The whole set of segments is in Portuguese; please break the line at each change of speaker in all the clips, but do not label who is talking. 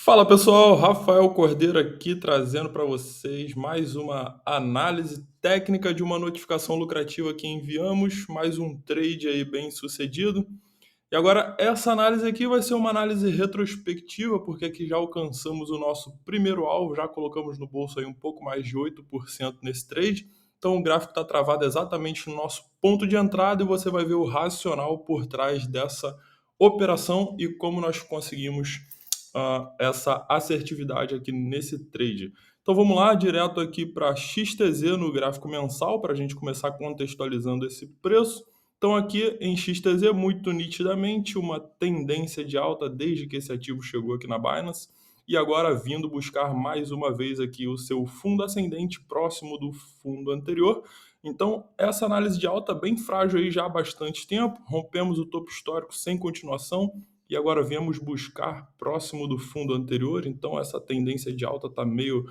Fala pessoal, Rafael Cordeiro aqui trazendo para vocês mais uma análise técnica de uma notificação lucrativa que enviamos, mais um trade aí bem sucedido. E agora essa análise aqui vai ser uma análise retrospectiva, porque aqui já alcançamos o nosso primeiro alvo, já colocamos no bolso aí um pouco mais de 8% nesse trade. Então o gráfico está travado exatamente no nosso ponto de entrada e você vai ver o racional por trás dessa operação e como nós conseguimos essa assertividade aqui nesse trade. Então vamos lá, direto aqui para XTZ no gráfico mensal, para a gente começar contextualizando esse preço. Então aqui em XTZ, muito nitidamente, uma tendência de alta desde que esse ativo chegou aqui na Binance, e agora vindo buscar mais uma vez aqui o seu fundo ascendente próximo do fundo anterior. Então essa análise de alta bem frágil aí já há bastante tempo, rompemos o topo histórico sem continuação, e agora viemos buscar próximo do fundo anterior, então essa tendência de alta está meio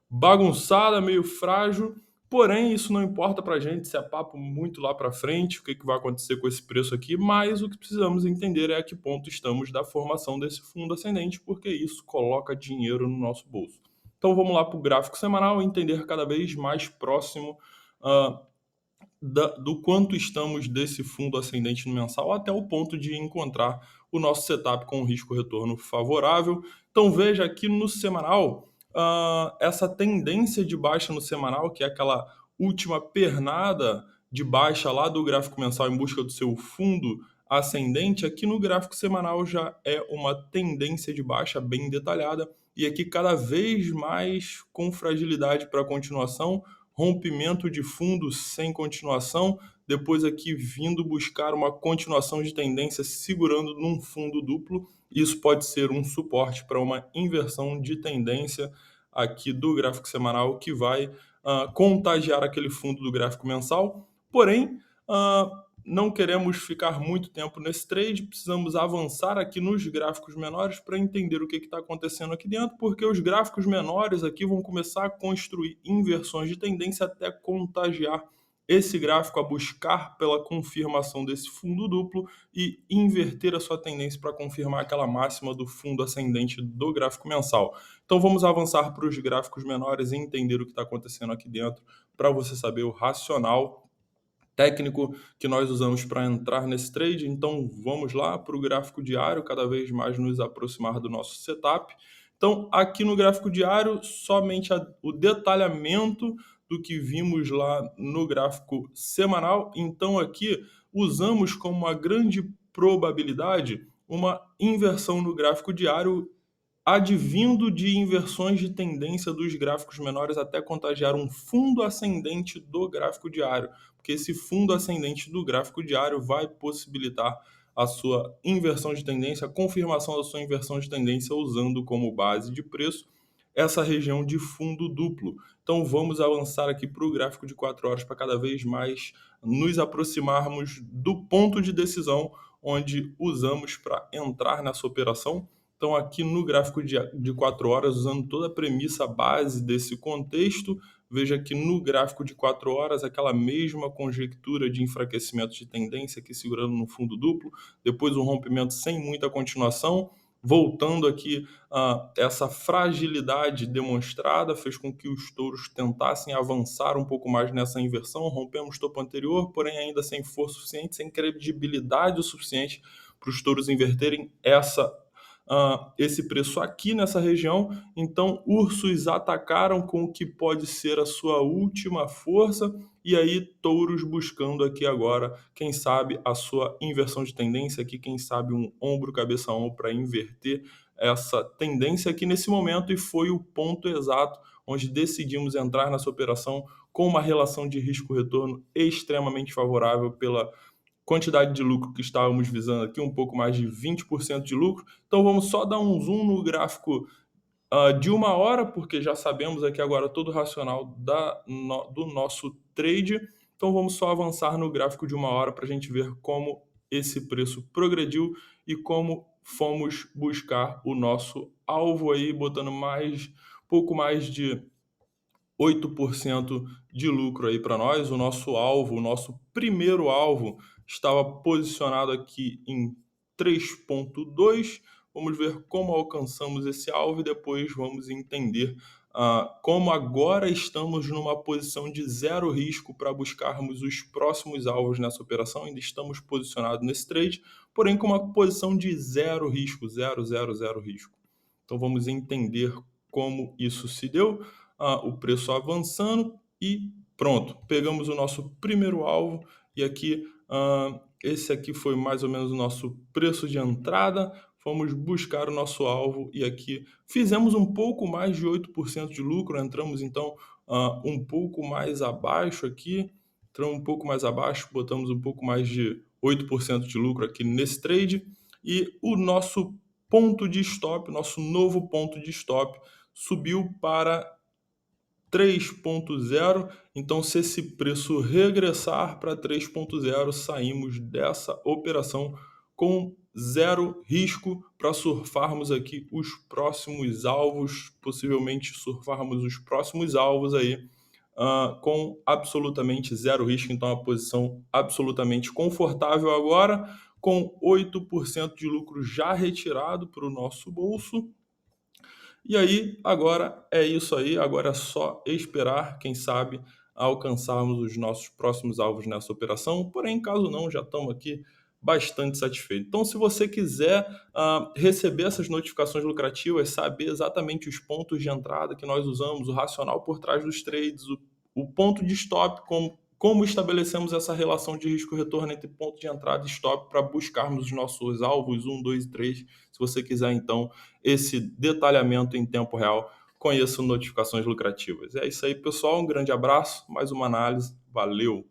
bagunçada, meio frágil, porém isso não importa para a gente se é papo muito lá para frente, o que, que vai acontecer com esse preço aqui, mas o que precisamos entender é a que ponto estamos da formação desse fundo ascendente, porque isso coloca dinheiro no nosso bolso. Então vamos lá para o gráfico semanal e entender cada vez mais próximo uh, do quanto estamos desse fundo ascendente no mensal até o ponto de encontrar o nosso setup com um risco-retorno favorável. Então veja aqui no semanal, essa tendência de baixa no semanal, que é aquela última pernada de baixa lá do gráfico mensal em busca do seu fundo ascendente, aqui no gráfico semanal já é uma tendência de baixa bem detalhada e aqui cada vez mais com fragilidade para continuação, rompimento de fundo sem continuação, depois aqui vindo buscar uma continuação de tendência segurando num fundo duplo. Isso pode ser um suporte para uma inversão de tendência aqui do gráfico semanal que vai contagiar aquele fundo do gráfico mensal. Porém, não queremos ficar muito tempo nesse trade, precisamos avançar aqui nos gráficos menores para entender o que está acontecendo aqui dentro, porque os gráficos menores aqui vão começar a construir inversões de tendência até contagiar esse gráfico a buscar pela confirmação desse fundo duplo e inverter a sua tendência para confirmar aquela máxima do fundo ascendente do gráfico mensal. Então vamos avançar para os gráficos menores e entender o que está acontecendo aqui dentro para você saber o racional técnico que nós usamos para entrar nesse trade. Então vamos lá para o gráfico diário, cada vez mais nos aproximar do nosso setup. Então aqui no gráfico diário, somente o detalhamento do que vimos lá no gráfico semanal. Então aqui usamos como uma grande probabilidade uma inversão no gráfico diário advindo de inversões de tendência dos gráficos menores até contagiar um fundo ascendente do gráfico diário, porque esse fundo ascendente do gráfico diário vai possibilitar a sua inversão de tendência, a confirmação da sua inversão de tendência usando como base de preço essa região de fundo duplo. Então vamos avançar aqui para o gráfico de 4 horas para cada vez mais nos aproximarmos do ponto de decisão onde usamos para entrar nessa operação. Então, aqui no gráfico de 4 horas, usando toda a premissa base desse contexto, veja que no gráfico de 4 horas, aquela mesma conjectura de enfraquecimento de tendência aqui segurando no fundo duplo, depois um rompimento sem muita continuação, voltando aqui essa fragilidade demonstrada, fez com que os touros tentassem avançar um pouco mais nessa inversão, rompemos o topo anterior, porém ainda sem força suficiente, sem credibilidade o suficiente para os touros inverterem esse preço aqui nessa região. Então ursos atacaram com o que pode ser a sua última força, e aí touros buscando aqui agora, quem sabe a sua inversão de tendência aqui, quem sabe um ombro cabeça ombro para inverter essa tendência aqui nesse momento, e foi o ponto exato onde decidimos entrar nessa operação com uma relação de risco-retorno extremamente favorável pela quantidade de lucro que estávamos visando aqui, um pouco mais de 20% de lucro. Então vamos só dar um zoom no gráfico de 1 hora, porque já sabemos aqui agora todo o racional do nosso trade. Então vamos só avançar no gráfico de 1 hora para a gente ver como esse preço progrediu e como fomos buscar o nosso alvo aí, botando pouco mais de 8% de lucro aí para nós. O nosso alvo, o nosso primeiro alvo, estava posicionado aqui em 3,2, Vamos ver como alcançamos esse alvo e depois vamos entender como agora estamos numa posição de zero risco para buscarmos os próximos alvos nessa operação. Ainda estamos posicionados nesse trade, porém com uma posição de zero risco, zero, zero, zero risco. Então vamos entender como isso se deu, o preço avançando e pronto, pegamos o nosso primeiro alvo e aqui esse aqui foi mais ou menos o nosso preço de entrada. Fomos buscar o nosso alvo e aqui fizemos um pouco mais de 8% de lucro, entramos então um pouco mais abaixo aqui, entramos um pouco mais abaixo, botamos um pouco mais de 8% de lucro aqui nesse trade e o nosso ponto de stop, nosso novo ponto de stop subiu para 3.0, então se esse preço regressar para 3.0, saímos dessa operação com zero risco para surfarmos aqui os próximos alvos, possivelmente surfarmos os próximos alvos aí com absolutamente zero risco, então a posição absolutamente confortável agora, com 8% de lucro já retirado para o nosso bolso. E aí, agora é isso aí, agora é só esperar, quem sabe, alcançarmos os nossos próximos alvos nessa operação, porém, caso não, já estamos aqui bastante satisfeitos. Então, se você quiser receber essas notificações lucrativas, saber exatamente os pontos de entrada que nós usamos, o racional por trás dos trades, o ponto de stop, como estabelecemos essa relação de risco-retorno entre ponto de entrada e stop para buscarmos os nossos alvos 1, 2 e 3. Se você quiser, então, esse detalhamento em tempo real, conheça o Notificações Lucrativas. É isso aí, pessoal. Um grande abraço, mais uma análise. Valeu!